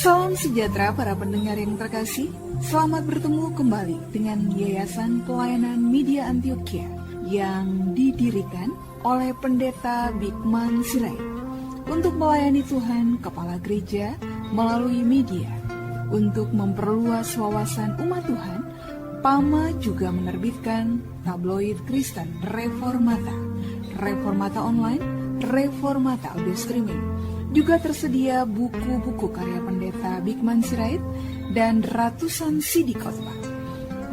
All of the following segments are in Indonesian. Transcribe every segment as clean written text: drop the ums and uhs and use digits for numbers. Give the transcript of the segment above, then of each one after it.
Salam sejahtera para pendengar yang terkasih. Selamat bertemu kembali dengan Yayasan Pelayanan Media Antioquia yang didirikan oleh Pendeta Bigman Sirait untuk melayani Tuhan Kepala Gereja melalui media. Untuk memperluas wawasan umat Tuhan, PAMA juga menerbitkan tabloid Kristen Reformata, Reformata Online, Reformata Audio Streaming. Juga tersedia buku-buku karya Pendeta Bigman Sirait dan ratusan CD khotbah.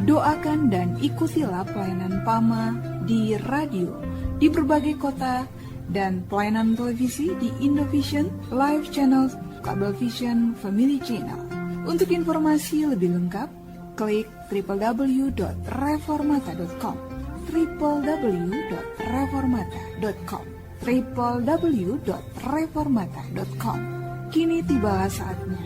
Doakan dan ikutilah pelayanan PAMA di radio di berbagai kota dan pelayanan televisi di Indovision, Live Channel, Kabelvision, Family Channel. Untuk informasi lebih lengkap, klik www.reformata.com www.reformata.com www.reformata.com. Kini tibalah saatnya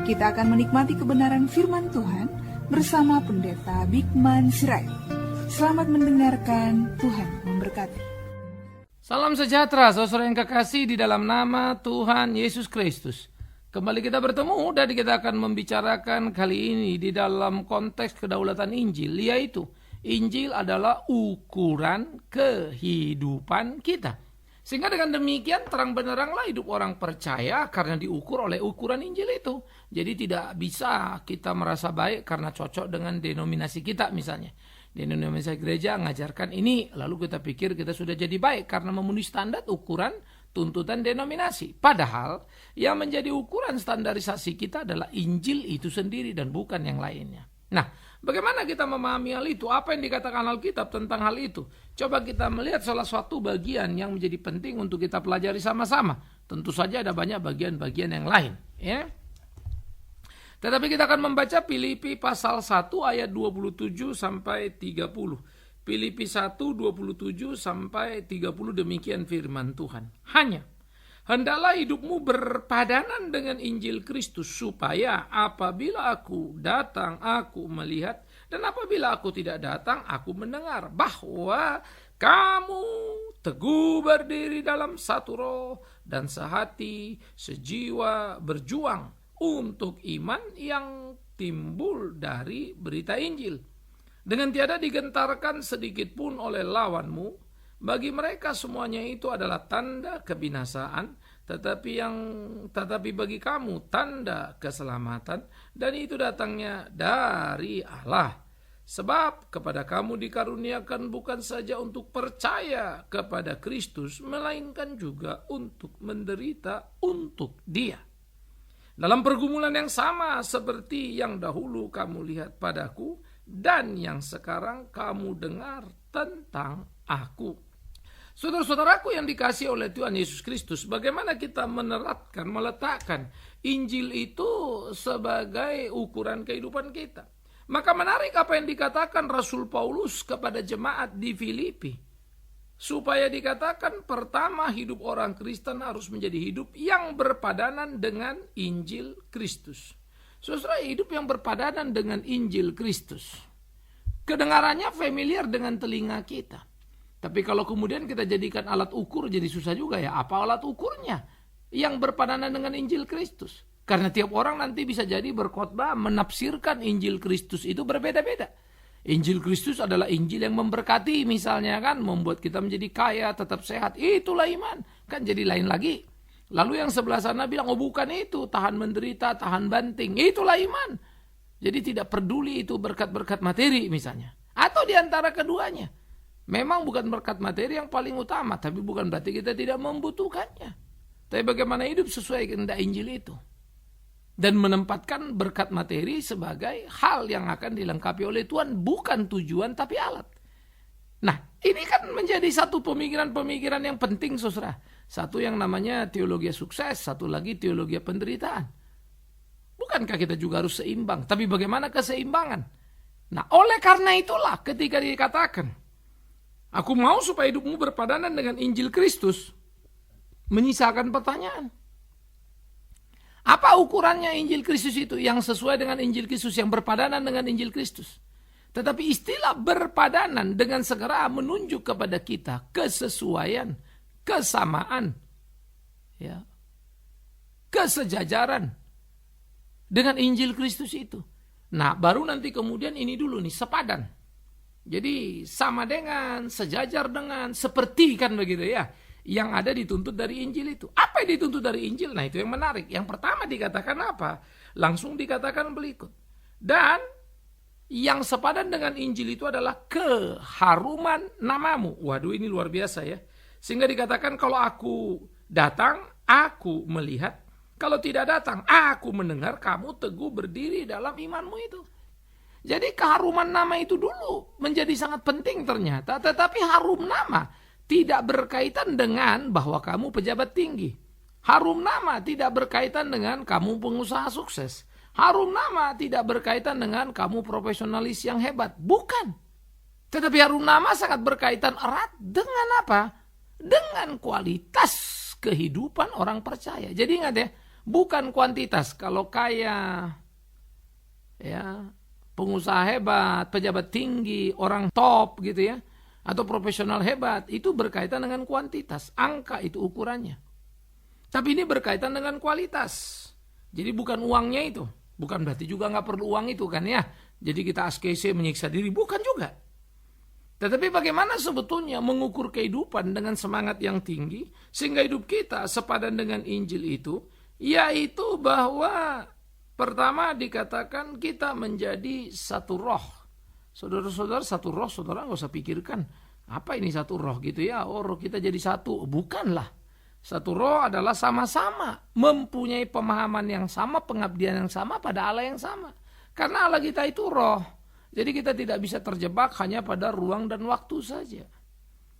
kita akan menikmati kebenaran firman Tuhan bersama Pendeta Bigman Sirait. Selamat mendengarkan, Tuhan memberkati. Salam sejahtera saudara yang kekasih di dalam nama Tuhan Yesus Kristus. Kembali kita bertemu dan kita akan membicarakan kali ini di dalam konteks kedaulatan Injil, yaitu Injil adalah ukuran kehidupan kita. Sehingga dengan demikian terang benderanglah hidup orang percaya karena diukur oleh ukuran Injil itu. Jadi tidak bisa kita merasa baik karena cocok dengan denominasi kita misalnya. Denominasi gereja mengajarkan ini, lalu kita pikir kita sudah jadi baik karena memenuhi standar ukuran tuntutan denominasi. Padahal yang menjadi ukuran standarisasi kita adalah Injil itu sendiri dan bukan yang lainnya. Nah, bagaimana kita memahami hal itu? Apa yang dikatakan Alkitab tentang hal itu? Coba kita melihat salah satu bagian yang menjadi penting untuk kita pelajari sama-sama. Tentu saja ada banyak bagian-bagian yang lain, ya. Tetapi kita akan membaca Filipi pasal 1 ayat 27 sampai 30. Filipi 1 27 sampai 30 demikian firman Tuhan. Hendaklah hidupmu berpadanan dengan Injil Kristus, supaya apabila aku datang, aku melihat, dan apabila aku tidak datang, aku mendengar, bahwa kamu teguh berdiri dalam satu roh, dan sehati, sejiwa, berjuang untuk iman yang timbul dari berita Injil. Dengan tiada digentarkan sedikit pun oleh lawanmu. Bagi mereka semuanya itu adalah tanda kebinasaan, tetapi bagi kamu tanda keselamatan, dan itu datangnya dari Allah. Sebab kepada kamu dikaruniakan bukan saja untuk percaya kepada Kristus, melainkan juga untuk menderita untuk Dia. Dalam pergumulan yang sama seperti yang dahulu kamu lihat padaku, dan yang sekarang kamu dengar tentang aku. Saudara-saudaraku yang dikasihi oleh Tuhan Yesus Kristus, bagaimana kita meletakkan Injil itu sebagai ukuran kehidupan kita? Maka menarik apa yang dikatakan Rasul Paulus kepada jemaat di Filipi. Supaya dikatakan pertama hidup orang Kristen harus menjadi hidup yang berpadanan dengan Injil Kristus. Saudara, hidup yang berpadanan dengan Injil Kristus. Kedengarannya familiar dengan telinga kita. Tapi kalau kemudian kita jadikan alat ukur jadi susah juga ya. Apa alat ukurnya? Yang berpadanan dengan Injil Kristus. Karena tiap orang nanti bisa jadi berkhotbah menafsirkan Injil Kristus itu berbeda-beda. Injil Kristus adalah Injil yang memberkati misalnya kan. Membuat kita menjadi kaya, tetap sehat. Itulah iman. Kan jadi lain lagi. Lalu yang sebelah sana bilang, oh bukan itu. Tahan menderita, tahan banting. Itulah iman. Jadi tidak peduli itu berkat-berkat materi misalnya. Atau di antara keduanya. Memang bukan berkat materi yang paling utama, tapi bukan berarti kita tidak membutuhkannya. Tapi bagaimana hidup sesuai kehendak Injil itu. Dan menempatkan berkat materi sebagai hal yang akan dilengkapi oleh Tuhan, bukan tujuan tapi alat. Nah, ini kan menjadi satu pemikiran-pemikiran yang penting, saudara. Satu yang namanya teologi sukses, satu lagi teologi penderitaan. Bukankah kita juga harus seimbang? Tapi bagaimana keseimbangan? Nah, oleh karena itulah ketika dikatakan, aku mau supaya hidupmu berpadanan dengan Injil Kristus, menyisakan pertanyaan. Apa ukurannya Injil Kristus itu? Yang sesuai dengan Injil Kristus, yang berpadanan dengan Injil Kristus. Tetapi istilah berpadanan dengan segera menunjuk kepada kita kesesuaian, kesamaan, ya, kesejajaran, dengan Injil Kristus itu. Nah, baru nanti kemudian ini dulu nih, sepadan. Jadi sama dengan, sejajar dengan, seperti kan begitu ya, yang ada dituntut dari Injil itu. Apa yang dituntut dari Injil? Nah, itu yang menarik. Yang pertama dikatakan apa? Langsung dikatakan berikut. Dan yang sepadan dengan Injil itu adalah keharuman namamu. Waduh, ini luar biasa ya. Sehingga dikatakan kalau aku datang, aku melihat. Kalau tidak datang, aku mendengar, kamu teguh berdiri dalam imanmu itu. Jadi keharuman nama itu dulu menjadi sangat penting ternyata. Tetapi harum nama tidak berkaitan dengan bahwa kamu pejabat tinggi. Harum nama tidak berkaitan dengan kamu pengusaha sukses. Harum nama tidak berkaitan dengan kamu profesionalis yang hebat. Bukan. Tetapi harum nama sangat berkaitan erat dengan apa? Dengan kualitas kehidupan orang percaya. Jadi ingat ya, bukan kuantitas. Kalau kaya, ya, pengusaha hebat, pejabat tinggi, orang top gitu ya, atau profesional hebat, itu berkaitan dengan kuantitas. Angka itu ukurannya. Tapi ini berkaitan dengan kualitas. Jadi bukan uangnya itu. Bukan berarti juga nggak perlu uang itu kan ya. Jadi kita ASKC menyiksa diri. Bukan juga. Tetapi bagaimana sebetulnya mengukur kehidupan dengan semangat yang tinggi, sehingga hidup kita sepadan dengan Injil itu, yaitu bahwa pertama dikatakan kita menjadi satu roh. Saudara-saudara, satu roh, saudara nggak usah pikirkan, apa ini satu roh gitu ya, oh roh kita jadi satu. Bukanlah. Satu roh adalah sama-sama mempunyai pemahaman yang sama, pengabdian yang sama pada Allah yang sama. Karena Allah kita itu roh. Jadi kita tidak bisa terjebak hanya pada ruang dan waktu saja.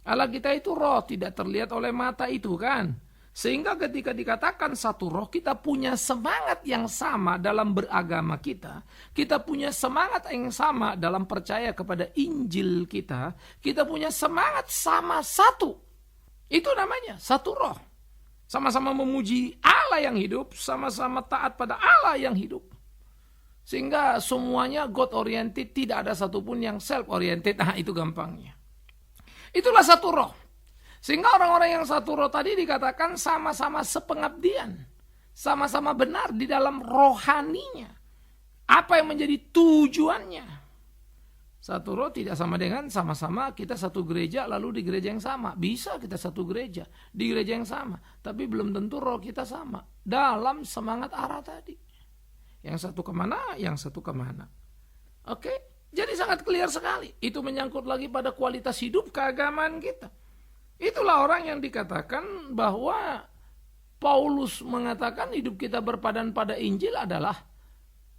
Allah kita itu roh, tidak terlihat oleh mata itu kan. Sehingga ketika dikatakan satu roh, kita punya semangat yang sama dalam beragama kita. Kita punya semangat yang sama dalam percaya kepada Injil kita. Kita punya semangat sama satu. Itu namanya satu roh. Sama-sama memuji Allah yang hidup, sama-sama taat pada Allah yang hidup. Sehingga semuanya God oriented, tidak ada satupun yang self oriented. Nah, itu gampangnya. Itulah satu roh. Sehingga orang-orang yang satu roh tadi dikatakan sama-sama sepengabdian, sama-sama benar di dalam rohaninya. Apa yang menjadi tujuannya? Satu roh tidak sama dengan sama-sama kita satu gereja lalu di gereja yang sama. Bisa kita satu gereja, di gereja yang sama. Tapi belum tentu roh kita sama. Dalam semangat arah tadi. Yang satu kemana, yang satu kemana. Oke, jadi sangat clear sekali. Itu menyangkut lagi pada kualitas hidup keagamaan kita. Itulah orang yang dikatakan bahwa Paulus mengatakan hidup kita berpadan pada Injil adalah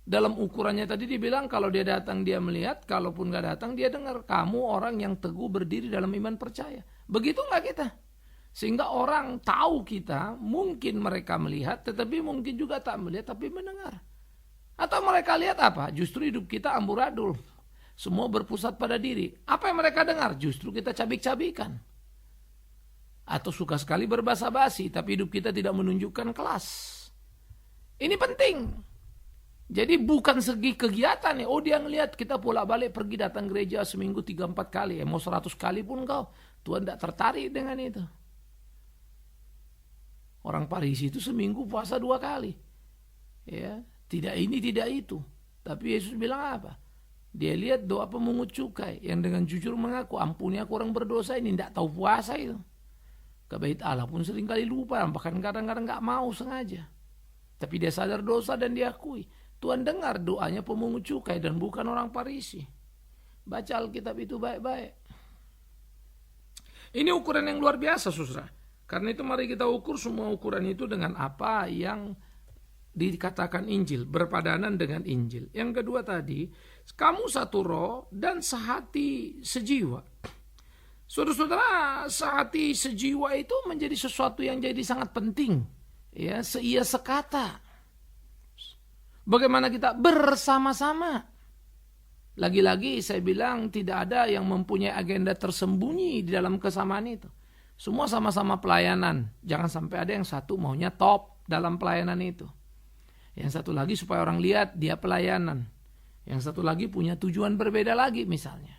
dalam ukurannya tadi dibilang kalau dia datang dia melihat, kalaupun gak datang dia dengar. Kamu orang yang teguh berdiri dalam iman percaya. Begitu gak kita? Sehingga orang tahu kita, mungkin mereka melihat, tetapi mungkin juga tak melihat, tapi mendengar. Atau mereka lihat apa? Justru hidup kita amburadul. Semua berpusat pada diri. Apa yang mereka dengar? Justru kita cabik-cabikan. Atau suka sekali berbahasa basi, tapi hidup kita tidak menunjukkan kelas. Ini penting. Jadi bukan segi kegiatan ya. Oh dia ngelihat kita bolak-balik pergi datang gereja seminggu 3-4 kali. Ya, mau 100 kali pun kau. Tuhan tidak tertarik dengan itu. Orang Parisi itu seminggu puasa 2 kali. Ya. Tidak ini, tidak itu. Tapi Yesus bilang apa? Dia lihat doa pemungut cukai yang dengan jujur mengaku, ampuni aku orang berdosa ini, tidak tahu puasa itu. Ke bait Allah pun seringkali lupa, bahkan kadang-kadang gak mau sengaja. Tapi dia sadar dosa dan diakui. Tuhan dengar doanya pemungut cukai dan bukan orang Parisi. Baca Alkitab itu baik-baik. Ini ukuran yang luar biasa, saudara. Karena itu mari kita ukur semua ukuran itu dengan apa yang dikatakan Injil, berpadanan dengan Injil. Yang kedua tadi, kamu satu roh dan sehati sejiwa. Saudara-saudara, sehati sejiwa itu menjadi sesuatu yang jadi sangat penting. Ya, seia sekata. Bagaimana kita bersama-sama. Lagi-lagi saya bilang tidak ada yang mempunyai agenda tersembunyi di dalam kesamaan itu. Semua sama-sama pelayanan. Jangan sampai ada yang satu maunya top dalam pelayanan itu. Yang satu lagi supaya orang lihat dia pelayanan. Yang satu lagi punya tujuan berbeda lagi misalnya.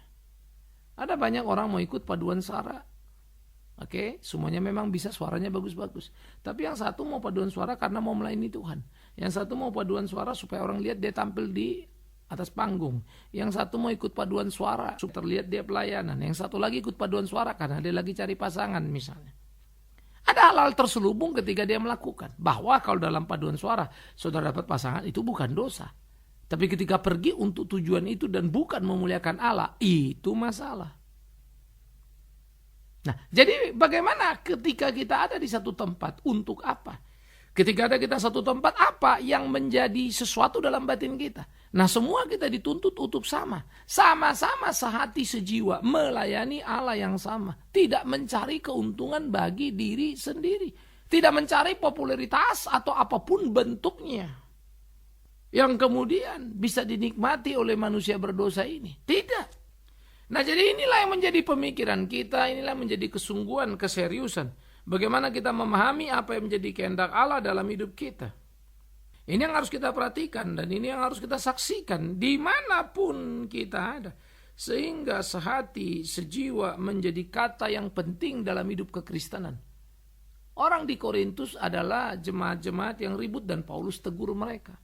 Ada banyak orang mau ikut paduan sara. Oke, semuanya memang bisa suaranya bagus-bagus. Tapi yang satu mau paduan suara karena mau melayani Tuhan. Yang satu mau paduan suara supaya orang lihat dia tampil di atas panggung. Yang satu mau ikut paduan suara supaya terlihat dia pelayanan. Yang satu lagi ikut paduan suara karena dia lagi cari pasangan misalnya. Ada hal-hal terselubung ketika dia melakukan. Bahwa kalau dalam paduan suara saudara dapat pasangan itu bukan dosa. Tapi ketika pergi untuk tujuan itu dan bukan memuliakan Allah, itu masalah. Nah, jadi bagaimana ketika kita ada di satu tempat, untuk apa? Ketika ada kita satu tempat, apa yang menjadi sesuatu dalam batin kita? Nah, semua kita dituntut untuk sama. Sama-sama sehati sejiwa, melayani Allah yang sama. Tidak mencari keuntungan bagi diri sendiri. Tidak mencari popularitas atau apapun bentuknya. Yang kemudian bisa dinikmati oleh manusia berdosa ini. Tidak. Nah, jadi inilah yang menjadi pemikiran kita, inilah yang menjadi kesungguhan, keseriusan. Bagaimana kita memahami apa yang menjadi kehendak Allah dalam hidup kita. Ini yang harus kita perhatikan dan ini yang harus kita saksikan dimanapun kita ada. Sehingga sehati, sejiwa menjadi kata yang penting dalam hidup kekristenan. Orang di Korintus adalah jemaat-jemaat yang ribut dan Paulus tegur mereka.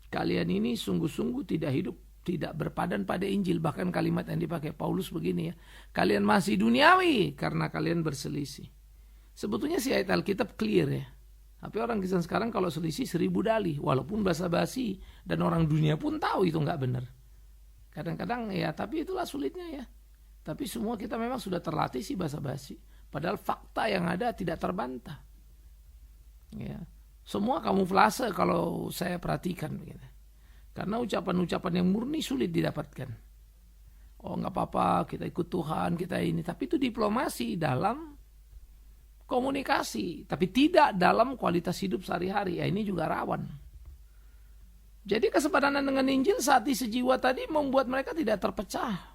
Kalian ini sungguh-sungguh tidak berpadan pada Injil. Bahkan kalimat yang dipakai Paulus begini ya. Kalian masih duniawi karena kalian berselisih. Sebetulnya si ayat Alkitab clear ya. Tapi orang Kristen sekarang kalau selisih 1000 dalih. Walaupun basa-basi. Dan orang dunia pun tahu itu nggak benar. Kadang-kadang ya tapi itulah sulitnya ya. Tapi semua kita memang sudah terlatih sih basa-basi. Padahal fakta yang ada tidak terbantah. Ya. Semua kamuflase kalau saya perhatikan begitu. Karena ucapan-ucapan yang murni sulit didapatkan. Oh nggak apa-apa, kita ikut Tuhan, kita ini. Tapi itu diplomasi dalam komunikasi. Tapi tidak dalam kualitas hidup sehari-hari. Ya ini juga rawan. Jadi kesepadanan dengan Injil sehati sejiwa tadi membuat mereka tidak terpecah.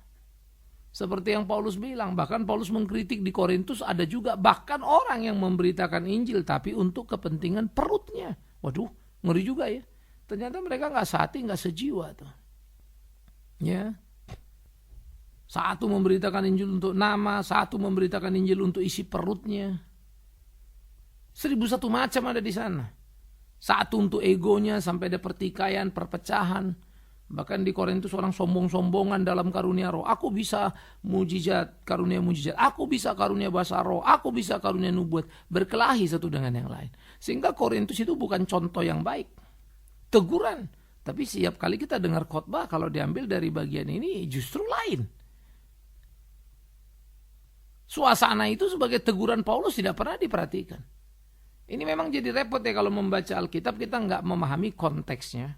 Seperti yang Paulus bilang. Bahkan Paulus mengkritik di Korintus ada juga bahkan orang yang memberitakan Injil. Tapi untuk kepentingan perutnya. Waduh, ngeri juga ya. Ternyata mereka nggak sehati, nggak sejiwa tuh. Ya. Satu memberitakan Injil untuk nama, satu memberitakan Injil untuk isi perutnya. 1001 macam ada di sana. Satu untuk egonya sampai ada pertikaian, perpecahan. Bahkan di Korintus orang sombong-sombongan dalam karunia roh. Aku bisa mujizat, karunia mujizat. Aku bisa karunia bahasa roh. Aku bisa karunia nubuat. Berkelahi satu dengan yang lain. Sehingga Korintus itu bukan contoh yang baik. Teguran. Tapi setiap kali kita dengar khotbah kalau diambil dari bagian ini justru lain. Suasana itu sebagai teguran Paulus tidak pernah diperhatikan. Ini memang jadi repot ya kalau membaca Alkitab kita nggak memahami konteksnya.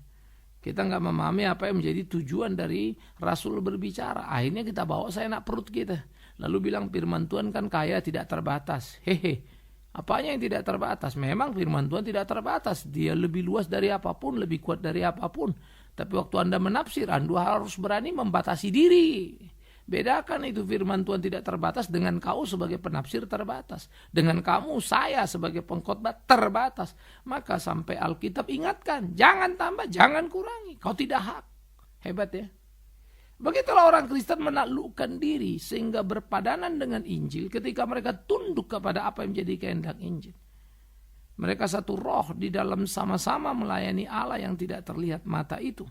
Kita nggak memahami apa yang menjadi tujuan dari Rasul berbicara. Akhirnya kita bawa seenak perut kita. Lalu bilang firman Tuhan kan kaya tidak terbatas. Hehe. Apanya yang tidak terbatas? Memang firman Tuhan tidak terbatas. Dia lebih luas dari apapun, lebih kuat dari apapun. Tapi waktu Anda menafsir, Anda harus berani membatasi diri. Bedakan itu firman Tuhan tidak terbatas dengan kau sebagai penafsir terbatas. Dengan kamu, saya sebagai pengkhotbah terbatas. Maka sampai Alkitab ingatkan, jangan tambah, jangan kurangi. Kau tidak hak. Hebat ya. Begitulah orang Kristen menaklukkan diri sehingga berpadanan dengan Injil ketika mereka tunduk kepada apa yang menjadi kehendak Injil. Mereka satu roh di dalam sama-sama melayani Allah yang tidak terlihat mata itu.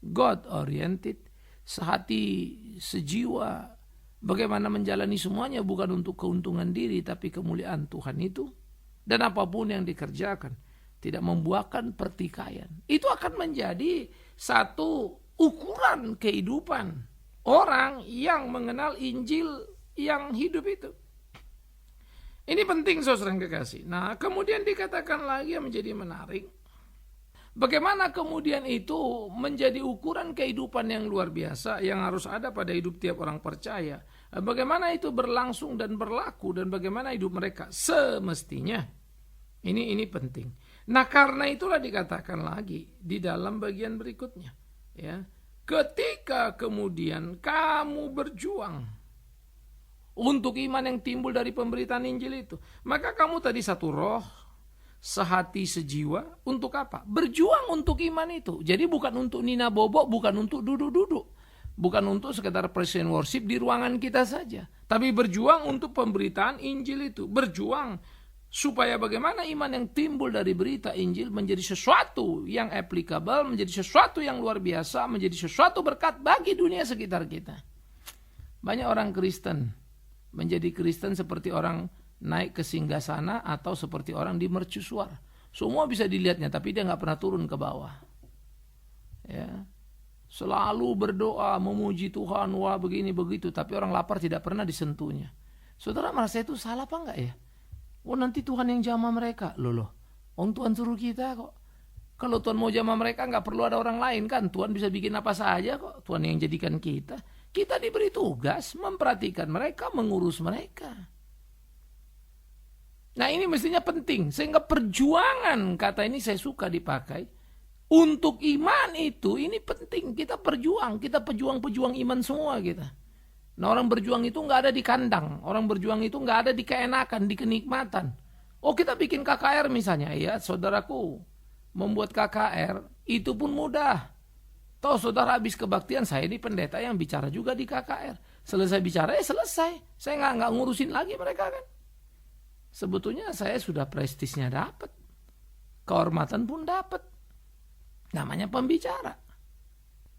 God oriented, sehati sejiwa. Bagaimana menjalani semuanya bukan untuk keuntungan diri tapi kemuliaan Tuhan itu. Dan apapun yang dikerjakan tidak membuahkan pertikaian. Itu akan menjadi satu ukuran kehidupan orang yang mengenal Injil yang hidup itu. Ini penting saudara yang kekasih. Nah kemudian dikatakan lagi yang menjadi menarik. Bagaimana kemudian itu menjadi ukuran kehidupan yang luar biasa yang harus ada pada hidup tiap orang percaya. Bagaimana itu berlangsung dan berlaku dan bagaimana hidup mereka semestinya. Ini penting. Nah karena itulah dikatakan lagi di dalam bagian berikutnya. Ya, ketika kemudian kamu berjuang untuk iman yang timbul dari pemberitaan Injil itu, maka kamu tadi satu roh, sehati sejiwa, untuk apa? Berjuang untuk iman itu. Jadi bukan untuk nina bobok, bukan untuk duduk-duduk. Bukan untuk sekedar praise and worship di ruangan kita saja. Tapi berjuang untuk pemberitaan Injil itu. Berjuang supaya bagaimana iman yang timbul dari berita Injil menjadi sesuatu yang applicable, menjadi sesuatu yang luar biasa, menjadi sesuatu berkat bagi dunia sekitar kita. Banyak orang Kristen menjadi Kristen seperti orang naik ke singgasana atau seperti orang di mercusuar. Semua bisa dilihatnya, tapi dia nggak pernah turun ke bawah. Ya, selalu berdoa, memuji Tuhan, wah begini begitu, tapi orang lapar tidak pernah disentuhnya. Saudara merasa itu salah apa enggak ya? Oh nanti Tuhan yang jamah mereka. Loh, Tuhan suruh kita kok. Kalau Tuhan mau jamah mereka nggak perlu ada orang lain kan. Tuhan bisa bikin apa saja kok. Tuhan yang jadikan kita. Kita diberi tugas memperhatikan mereka, mengurus mereka. Nah ini mestinya penting. Sehingga perjuangan, kata ini saya suka dipakai. Untuk iman itu, ini penting. Kita berjuang. Kita pejuang-pejuang iman semua kita. Nah orang berjuang itu nggak ada di kandang. Orang berjuang itu nggak ada di keenakan, di kenikmatan. Oh kita bikin KKR misalnya. Ya saudaraku, membuat KKR itu pun mudah. Tahu saudara habis kebaktian, saya ini pendeta yang bicara juga di KKR. Selesai bicara, selesai. Saya nggak ngurusin lagi mereka kan. Sebetulnya saya sudah prestisnya dapat. Kehormatan pun dapat. Namanya pembicara.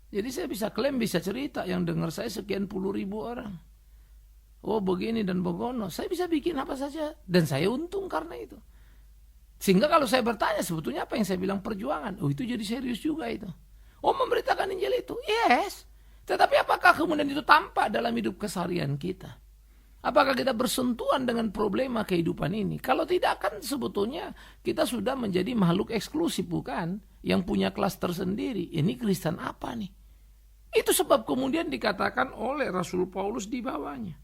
Jadi saya bisa klaim, bisa cerita. Yang dengar saya sekian puluh ribu orang. Oh begini dan begono. Saya bisa bikin apa saja. Dan saya untung karena itu. Sehingga kalau saya bertanya sebetulnya apa yang saya bilang perjuangan. Oh itu jadi serius juga itu. Oh memberitakan Injil itu. Yes. Tetapi apakah kemudian itu tampak dalam hidup keseharian kita? Apakah kita bersentuhan dengan problema kehidupan ini? Kalau tidak kan sebetulnya kita sudah menjadi makhluk eksklusif bukan? Yang punya kelas tersendiri. Ini Kristen apa nih? Itu sebab kemudian dikatakan oleh Rasul Paulus di bawahnya.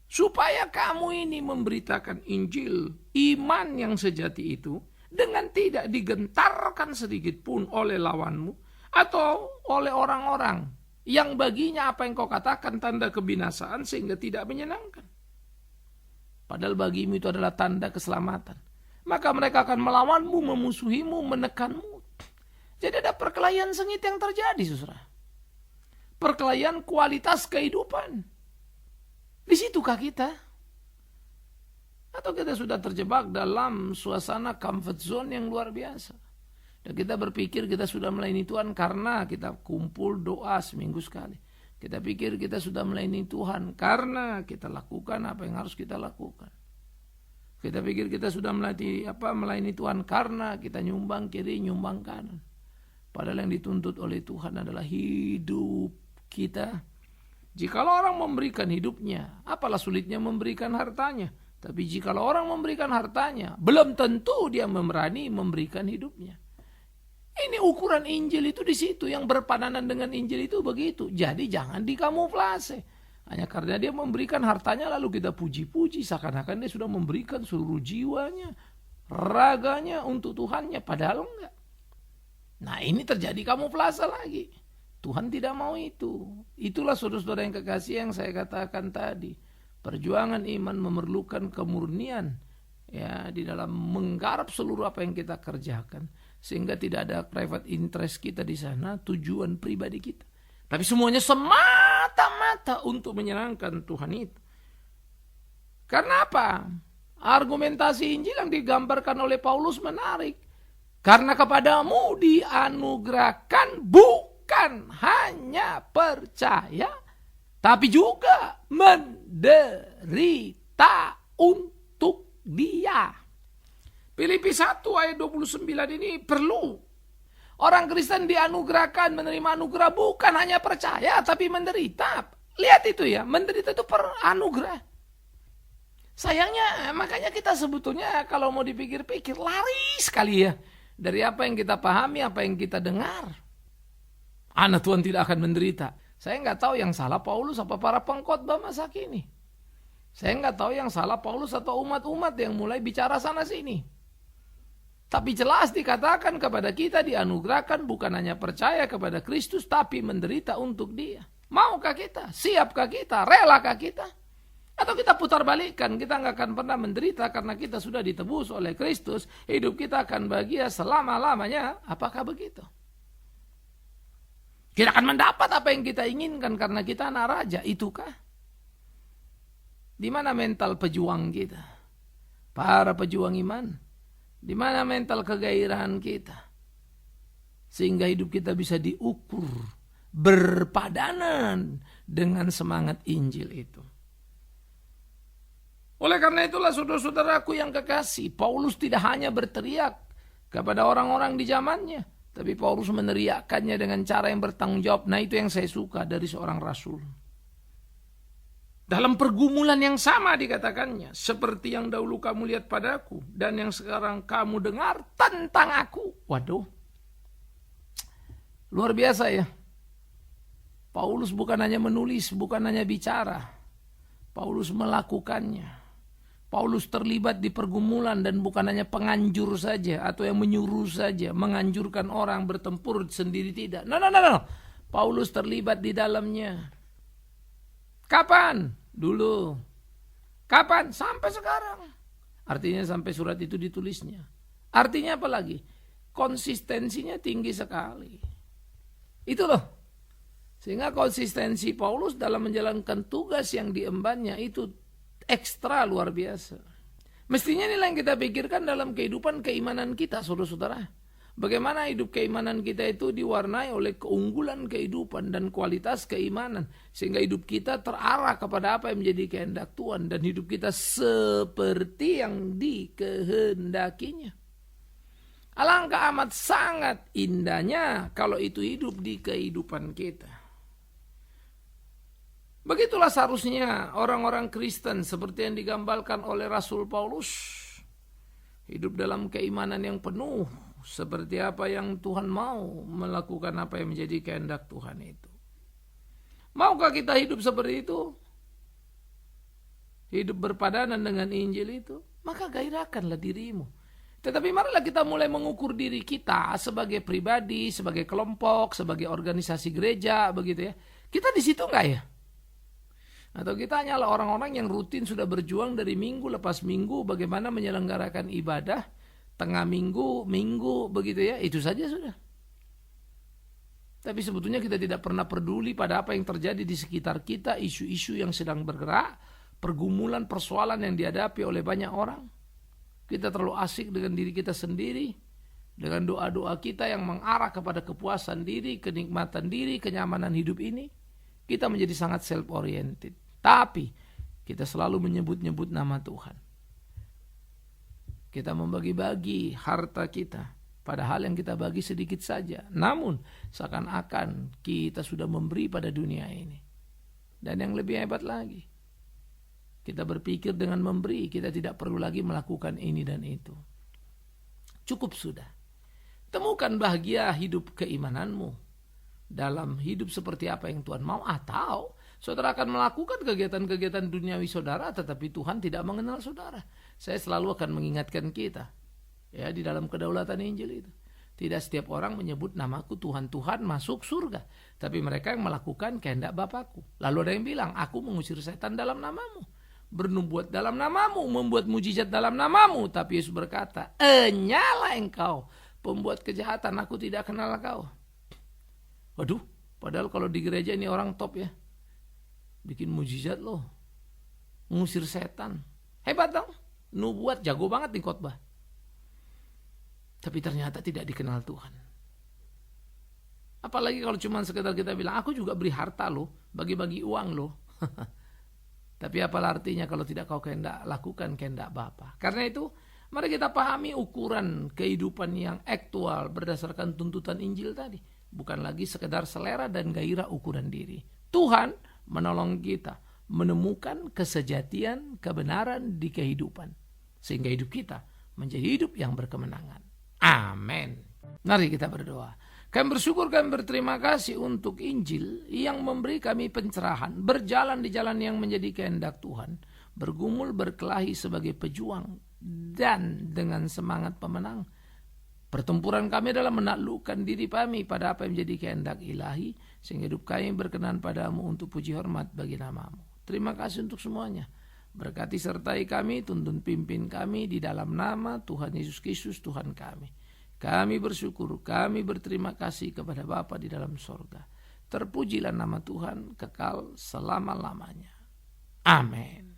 Supaya kamu ini memberitakan Injil, iman yang sejati itu, dengan tidak digentarkan sedikit pun oleh lawanmu, atau oleh orang-orang yang baginya apa yang kau katakan tanda kebinasaan sehingga tidak menyenangkan. Padahal bagimu itu adalah tanda keselamatan. Maka mereka akan melawanmu, memusuhimu, menekanmu. Jadi ada perkelahian sengit yang terjadi, saudara. Perkelahian kualitas kehidupan. Di situkah kita? Atau kita sudah terjebak dalam suasana comfort zone yang luar biasa? Dan kita berpikir kita sudah melayani Tuhan karena kita kumpul doa seminggu sekali. Kita pikir kita sudah melayani Tuhan karena kita lakukan apa yang harus kita lakukan. Kita pikir kita sudah melayani Tuhan karena kita nyumbang kiri, nyumbang kanan. Padahal yang dituntut oleh Tuhan adalah hidup kita. Jikalau orang memberikan hidupnya, apalah sulitnya memberikan hartanya. Tapi jikalau orang memberikan hartanya, belum tentu dia berani memberikan hidupnya. Ini ukuran Injil itu di situ, yang berpadanan dengan Injil itu begitu. Jadi jangan dikamuflase. Hanya karena dia memberikan hartanya lalu kita puji-puji seakan-akan dia sudah memberikan seluruh jiwanya, raganya untuk Tuhannya, padahal enggak. Nah, ini terjadi kamuflase lagi. Tuhan tidak mau itu. Itulah saudara-saudara yang kekasih yang saya katakan tadi. Perjuangan iman memerlukan kemurnian ya di dalam menggarap seluruh apa yang kita kerjakan. Sehingga tidak ada private interest kita di sana, tujuan pribadi kita. Tapi semuanya semata-mata untuk menyenangkan Tuhan itu. Karena apa? Argumentasi Injil yang digambarkan oleh Paulus menarik. Karena kepadamu dianugerahkan bukan hanya percaya, tapi juga menderita untuk Dia. Filipi 1 ayat 29 ini perlu. Orang Kristen dianugerahkan, menerima anugerah bukan hanya percaya, tapi menderita. Lihat itu ya, menderita itu anugerah. Sayangnya, makanya kita sebetulnya kalau mau dipikir-pikir, lari sekali ya. Dari apa yang kita pahami, apa yang kita dengar. Anak Tuhan tidak akan menderita. Saya nggak tahu yang salah Paulus apa para pengkhotbah masa kini. Saya nggak tahu yang salah Paulus atau umat-umat yang mulai bicara sana sini. Tapi jelas dikatakan kepada kita dianugerahkan bukan hanya percaya kepada Kristus, tapi menderita untuk Dia. Maukah kita? Siapkah kita? Relakah kita? Atau kita putar balikkan, kita nggak akan pernah menderita karena kita sudah ditebus oleh Kristus, hidup kita akan bahagia selama-lamanya. Apakah begitu? Kita akan mendapat apa yang kita inginkan karena kita anak raja. Itukah? Di mana mental pejuang kita? Para pejuang iman. Di mana mental kegairahan kita? Sehingga hidup kita bisa diukur berpadanan dengan semangat Injil itu. Oleh karena itulah saudara-saudaraku yang kekasih, Paulus tidak hanya berteriak kepada orang-orang di zamannya, tapi Paulus meneriakkannya dengan cara yang bertanggung jawab. Nah, itu yang saya suka dari seorang rasul. Dalam pergumulan yang sama dikatakannya, seperti yang dahulu kamu lihat padaku dan yang sekarang kamu dengar tentang aku. Waduh, luar biasa ya. Paulus bukan hanya menulis, bukan hanya bicara. Paulus melakukannya. Paulus terlibat di pergumulan dan bukan hanya penganjur saja atau yang menyuruh saja, menganjurkan orang bertempur sendiri, tidak. No. Paulus terlibat di dalamnya. Kapan? Dulu. Kapan? Sampai sekarang. Artinya sampai surat itu ditulisnya. Artinya apa lagi? Konsistensinya tinggi sekali. Itu loh. Sehingga konsistensi Paulus dalam menjalankan tugas yang diembannya itu ekstra luar biasa. Mestinya inilah yang kita pikirkan dalam kehidupan keimanan kita, saudara-saudara. Bagaimana hidup keimanan kita itu diwarnai oleh keunggulan kehidupan dan kualitas keimanan. Sehingga hidup kita terarah kepada apa yang menjadi kehendak Tuhan. Dan hidup kita seperti yang dikehendakinya. Alangkah amat sangat indahnya kalau itu hidup di kehidupan kita. Begitulah seharusnya orang-orang Kristen seperti yang digambarkan oleh Rasul Paulus. Hidup dalam keimanan yang penuh. Seperti apa yang Tuhan mau, melakukan apa yang menjadi kehendak Tuhan itu. Maukah kita hidup seperti itu? Hidup berpadanan dengan Injil itu? Maka gairahkanlah dirimu. Tetapi marilah kita mulai mengukur diri kita sebagai pribadi, sebagai kelompok, sebagai organisasi gereja, begitu ya. Kita di situ enggak ya? Atau kita hanyalah orang-orang yang rutin sudah berjuang dari minggu lepas minggu bagaimana menyelenggarakan ibadah, tengah minggu, begitu ya, itu saja sudah. Tapi sebetulnya kita tidak pernah peduli pada apa yang terjadi di sekitar kita, isu-isu yang sedang bergerak, pergumulan, persoalan yang dihadapi oleh banyak orang. Kita terlalu asik dengan diri kita sendiri, dengan doa-doa kita yang mengarah kepada kepuasan diri, kenikmatan diri, kenyamanan hidup ini. Kita menjadi sangat self-oriented. Tapi kita selalu menyebut-nyebut nama Tuhan. Kita membagi-bagi harta kita. Padahal yang kita bagi sedikit saja. Namun seakan-akan kita sudah memberi pada dunia ini. Dan yang lebih hebat lagi. Kita berpikir dengan memberi. Kita tidak perlu lagi melakukan ini dan itu. Cukup sudah. Temukan bahagia hidup keimananmu. Dalam hidup seperti apa yang Tuhan mau, atau saudara akan melakukan kegiatan-kegiatan duniawi saudara, tetapi Tuhan tidak mengenal saudara. Saya selalu akan mengingatkan kita, ya, di dalam kedaulatan Injil itu. Tidak setiap orang menyebut namaku Tuhan, Tuhan masuk surga. Tapi mereka yang melakukan kehendak Bapakku. Lalu ada yang bilang, aku mengusir setan dalam namamu. Bernubuat dalam namamu, membuat mujizat dalam namamu. Tapi Yesus berkata, enyalah engkau, pembuat kejahatan, aku tidak kenal kau. Waduh, padahal kalau di gereja ini orang top ya. Bikin mujizat loh. Mengusir setan. Hebat dong. Nubuat jago banget di khotbah. Tapi ternyata tidak dikenal Tuhan. Apalagi kalau cuma sekedar kita bilang, aku juga beri harta loh. Bagi-bagi uang loh. Tapi apalah artinya kalau tidak kau kehendak lakukan kehendak Bapa. Karena itu, mari kita pahami ukuran kehidupan yang aktual berdasarkan tuntutan Injil tadi. Bukan lagi sekedar selera dan gairah ukuran diri. Tuhan menolong kita menemukan kesejatian, kebenaran di kehidupan. Sehingga hidup kita menjadi hidup yang berkemenangan. Amin. Mari kita berdoa. Kami bersyukur, kami berterima kasih untuk Injil yang memberi kami pencerahan. Berjalan di jalan yang menjadi kehendak Tuhan. Bergumul, berkelahi sebagai pejuang. Dan dengan semangat pemenang. Pertempuran kami adalah menaklukkan diri kami pada apa yang menjadi kehendak ilahi. Sehingga hidup kami berkenan padamu untuk puji hormat bagi namamu. Terima kasih untuk semuanya. Berkati sertai kami, tuntun pimpin kami di dalam nama Tuhan Yesus Kristus Tuhan kami. Kami bersyukur, kami berterima kasih kepada Bapa di dalam sorga. Terpujilah nama Tuhan kekal selama-lamanya. Amin.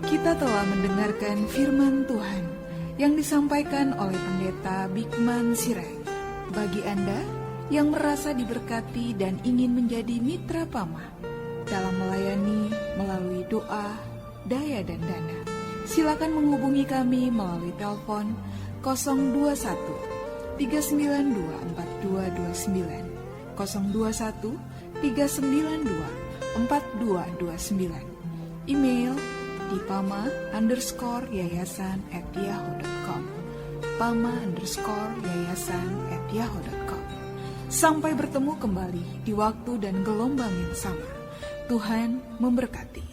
Kita telah mendengarkan firman Tuhan yang disampaikan oleh Pendeta Bikman Sirait. Bagi Anda yang merasa diberkati dan ingin menjadi mitra Pama dalam melayani melalui doa, daya dan dana, silakan menghubungi kami melalui telepon 021 392 4229, 021 392 4229, email di pama_yayasan@yahoo.com, pama_yayasan@yahoo.com. Sampai bertemu kembali di waktu dan gelombang yang sama. Tuhan memberkati.